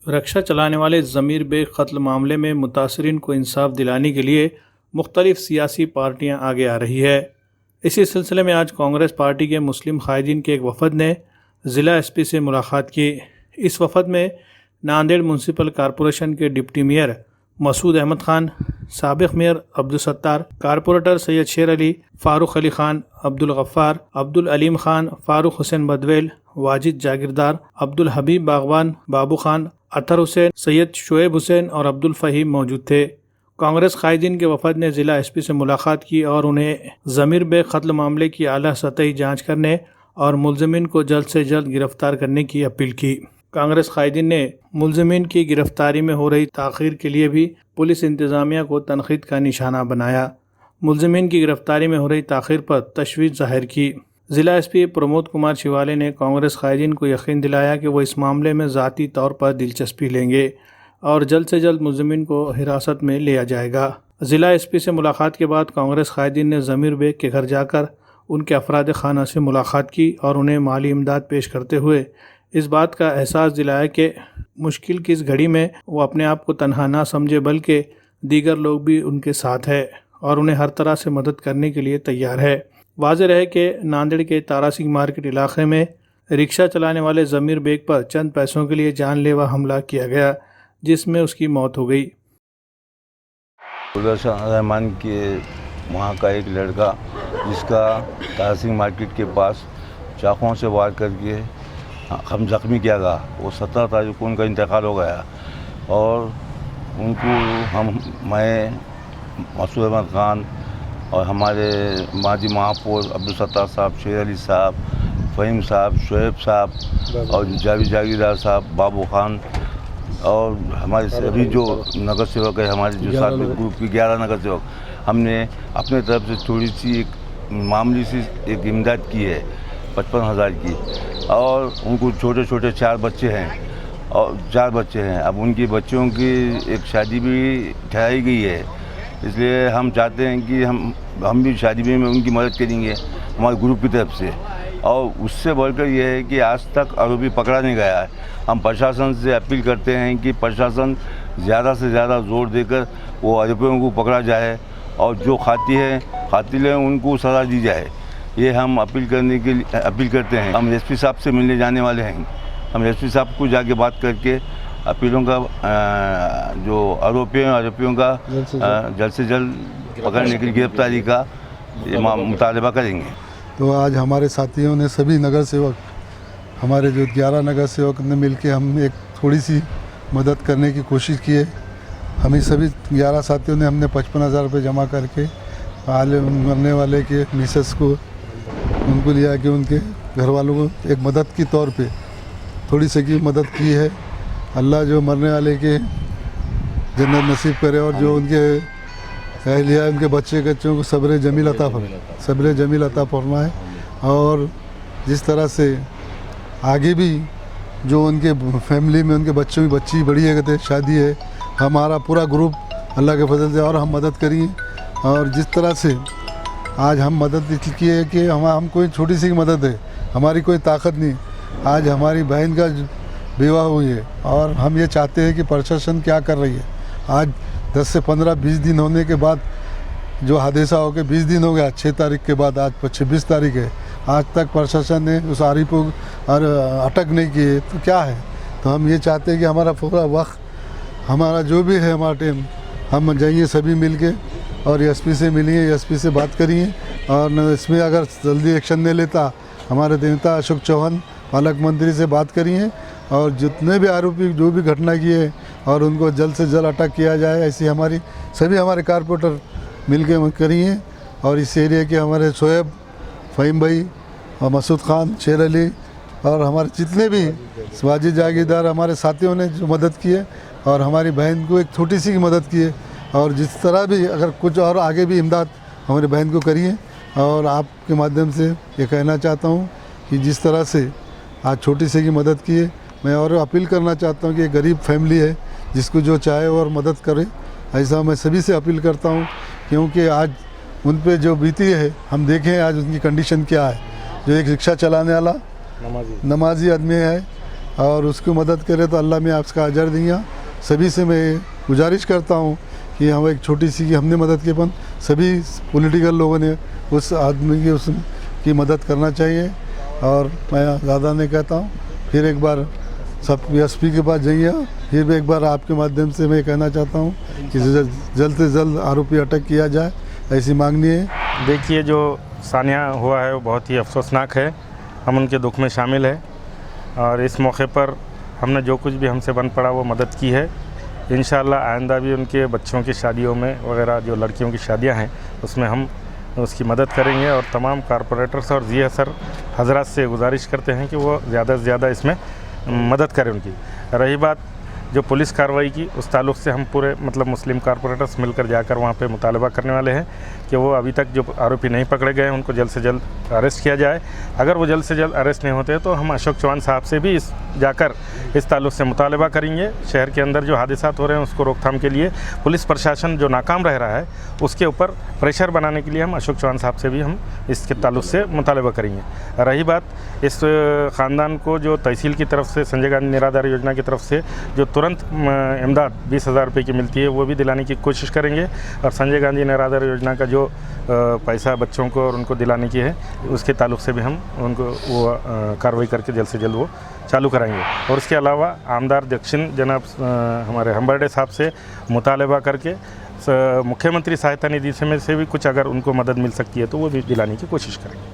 रक्षा चलाने वाले ज़मीर बेग कत्ल मामले में मुतासरीन को इंसाफ दिलाने के लिए मुख्तलिफ सियासी पार्टियां आगे आ रही है। इसी सिलसिले में आज कांग्रेस पार्टी के मुस्लिम कायदीन के एक वफद ने ज़िला एसपी से मुलाकात की। इस वफद में नांदेड़ म्यूनसिपल कॉरपोरेशन के डिप्टी मेयर मसूद अहमद खान, साबिक मेयर अब्दुल सत्तार, कारपोरेटर सैयद शेर अली, फ़ारूक अली खान, अब्दुल गफ्फार, अब्दुल अलीम खान, फ़ारूक हुसैन बदवेल, वाजिद जागीरदार, अब्दुल हबीब बागवान, बाबू खान, अतर हुसैन, सैयद शुएब हुसैन और अब्दुल फ़हीम मौजूद थे। कांग्रेस कायदीन के वफद ने ज़िला एसपी से मुलाकात की और उन्हें ज़मीर बेग कत्ल मामले की आला सतही जाँच करने और मुलज़िमीन को जल्द से जल्द गिरफ़्तार करने की अपील की। कांग्रेस कायदीन ने मुलज़िमीन की गिरफ़्तारी में हो रही ताख़ीर के लिए भी पुलिस इंतज़ामिया को तनक़ीद का निशाना बनाया। मुलज़िमीन की गिरफ़्तारी में हो रही ताख़ीर पर तशवीश ज़ाहिर की। ज़िला एसपी प्रमोद कुमार शिवाले ने कांग्रेस कायदीन को यकीन दिलाया कि वो इस मामले में ज़ाती तौर पर दिलचस्पी लेंगे और जल्द से जल्द मुलज़िमीन को हिरासत में लिया जाएगा। ज़िला एसपी से मुलाकात के बाद कांग्रेस कायदीन ने ज़मीर बेग के घर जाकर उनके अफराद खाना से मुलाकात की और उन्हें माली इमदाद पेश करते हुए इस बात का एहसास दिलाया कि मुश्किल की इस घड़ी में वो अपने आप को तन्हा ना समझे, बल्कि दीगर लोग भी उनके साथ है और उन्हें हर तरह से मदद करने के लिए तैयार है। वाज़ेह है कि नांदेड़ के तारा सिंह मार्केट इलाके में रिक्शा चलाने वाले ज़मीर बेग पर चंद पैसों के लिए जानलेवा हमला किया गया, जिसमें उसकी मौत हो गई। रहमान के वहाँ का एक लड़का जिसका तारा सिंह मार्केट के पास चाकुओं से वार करके हम ज़ख्मी किया गया, वो 17 तारीख को उनका इंतकाल हो गया और उनको मैं मसूद अहमद खान और हमारे माजी महापौर अब्दुल सत्तार साहब, शेर अली साहब, फ़हीम साहब, शुएब साहब और जावेद जागीरदार साहब, बाबू खान और हमारे सभी जो नगर सेवक है, हमारे जो साथ ग्रुप के 11 नगर सेवक, हमने अपने तरफ से थोड़ी सी एक मामूली सी एक इमदाद की है 55,000 की। और उनको छोटे छोटे 4 बच्चे हैं और 4 बच्चे हैं। अब उनके बच्चों की एक शादी भी ठहराई गई है, इसलिए हम चाहते हैं कि हम भी शादी में उनकी मदद करेंगे हमारे ग्रुप की तरफ से। और उससे बढ़कर यह है कि आज तक आरोपी पकड़ा नहीं गया है। हम प्रशासन से अपील करते हैं कि प्रशासन ज़्यादा से ज़्यादा जोर देकर वो आरोपियों को पकड़ा जाए और जो कातिल हैं उनको सज़ा दी जाए। ये हम अपील करते हैं। हम एसपी साहब से मिलने जाने वाले हैं। हम एसपी साहब को जाके बात करके अपीलों का जो आरोपियों का जल्द से जल्द पकड़ने की गिरफ्तारी का मुतालबा करेंगे। तो आज हमारे साथियों ने सभी नगर सेवक, हमारे जो 11 नगर सेवक ने मिलके हम एक थोड़ी सी मदद करने की कोशिश की है। हमें सभी 11 साथियों ने हमने 55,000 रुपये जमा करके मरने वाले के मिसेस को उनको लिया कि उनके घर वालों को एक मदद की तौर पे थोड़ी सी की मदद की है। अल्लाह जो मरने वाले के जन्नत नसीब करे और जो उनके अहलिया उनके बच्चों को सब्र जमील अता फरमाए। और जिस तरह से आगे भी जो उनके फैमिली में उनके बच्ची बड़ी है, शादी है, हमारा पूरा ग्रुप अल्लाह के फजल से और हम मदद करिए। और जिस तरह से आज हम मदद की है कि हम कोई छोटी सी मदद है, हमारी कोई ताकत नहीं। आज हमारी बहन का विवाह हुई है और हम ये चाहते हैं कि प्रशासन क्या कर रही है। आज 10 से 15-20 दिन होने के बाद जो हादसा हो गया, 20 दिन हो गया 6 तारीख के बाद, आज 26 तारीख है, आज तक प्रशासन ने उस आरोपी को अटक नहीं किए। तो क्या है, तो हम ये चाहते हैं कि हमारा पूरा वक्त, हमारा जो भी है, हमारा टीम, हम जाइए सभी मिल के और एसपी से मिलिए, एसपी से बात करिए। और इसमें अगर जल्दी एक्शन नहीं लेता, हमारे नेता अशोक चौहान पालक मंत्री से बात करिए और जितने भी आरोपी जो भी घटना किए और उनको जल्द से जल्द अटक किया जाए, ऐसी हमारी सभी हमारे कारपोरेटर मिल के करिए। और इस एरिया के हमारे शोएब, फ़हीम भाई और मसूद खान, शेर अली और हमारे जितने भी वाजिद जागीरदार हमारे साथियों ने जो मदद की है और हमारी बहन को एक छोटी सी मदद की है। और जिस तरह भी अगर कुछ और आगे भी इमदाद हमारी बहन को करिए। और आपके माध्यम से ये कहना चाहता हूँ कि जिस तरह से आज छोटी सी की मदद की है, मैं और अपील करना चाहता हूँ कि एक गरीब फैमिली है जिसको जो चाहे और मदद करे, ऐसा मैं सभी से अपील करता हूँ। क्योंकि आज उन पे जो बीती है, हम देखें आज उनकी कंडीशन क्या है। जो एक रिक्शा चलाने वाला नमाजी आदमी है और उसको मदद करे तो अल्लाह में आपका अजर दिया। सभी से मैं गुजारिश करता हूँ कि हम एक छोटी सी हमने मदद के पन सभी पॉलिटिकल लोगों ने उस आदमी की उसकी मदद करना चाहिए। और मैं ज़्यादा नहीं कहता हूँ, फिर एक बार सब एसपी के पास जाइए। फिर भी एक बार आपके माध्यम से मैं कहना चाहता हूँ कि जल्द से जल्द आरोपी अटक किया जाए, ऐसी मांगनी है। देखिए, जो सानिया हुआ है वो बहुत ही अफसोसनाक है, हम उनके दुख में शामिल है और इस मौके पर हमने जो कुछ भी हमसे बन पड़ा वो मदद की है। इंशाअल्लाह आइंदा भी उनके बच्चों की शादियों में वगैरह जो लड़कियों की शादियां हैं उसमें हम उसकी मदद करेंगे और तमाम कारपोरेटर्स और जी सर हजरात से गुजारिश करते हैं कि वो ज़्यादा से ज़्यादा इसमें मदद करें उनकी। रही बात जो पुलिस कार्रवाई की, उस ताल्लुक़ से हम पूरे मतलब मुस्लिम कारपोरेटर्स मिलकर जाकर वहाँ पे मुतालबा करने वाले हैं कि वो अभी तक जो आरोपी नहीं पकड़े गए उनको जल्द से जल्द अरेस्ट किया जाए। अगर वो जल्द से जल्द अरेस्ट नहीं होते तो हम अशोक चौहान साहब से भी जाकर इस ताल्लुक़ से मुतालबा करेंगे। शहर के अंदर जो हादसात हो रहे हैं उसको रोकथाम के लिए पुलिस प्रशासन जो नाकाम रह रहा है उसके ऊपर प्रेशर बनाने के लिए हम अशोक चौहान साहब से भी हम इसके ताल्लुक़ से मुतालबा करेंगे। रही बात इस ख़ानदान को जो तहसील की तरफ से संजय गांधी निराधार योजना की तरफ से जो तुरंत इमदाद 20,000 रुपये की मिलती है वो भी दिलाने की कोशिश करेंगे और संजय गांधी निराधार योजना का जो पैसा बच्चों को और उनको दिलाने की है उसके ताल्लुक़ से भी हम उनको वो कार्रवाई करके जल्द से जल्द वो चालू कराएंगे। और उसके अलावा आमदार दक्षिण जनाब हमारे हम्बर्डे साहब से मुतालबा करके मुख्यमंत्री सहायता निधि से भी कुछ अगर उनको मदद मिल सकती है तो वो भी दिलाने की कोशिश करेंगे।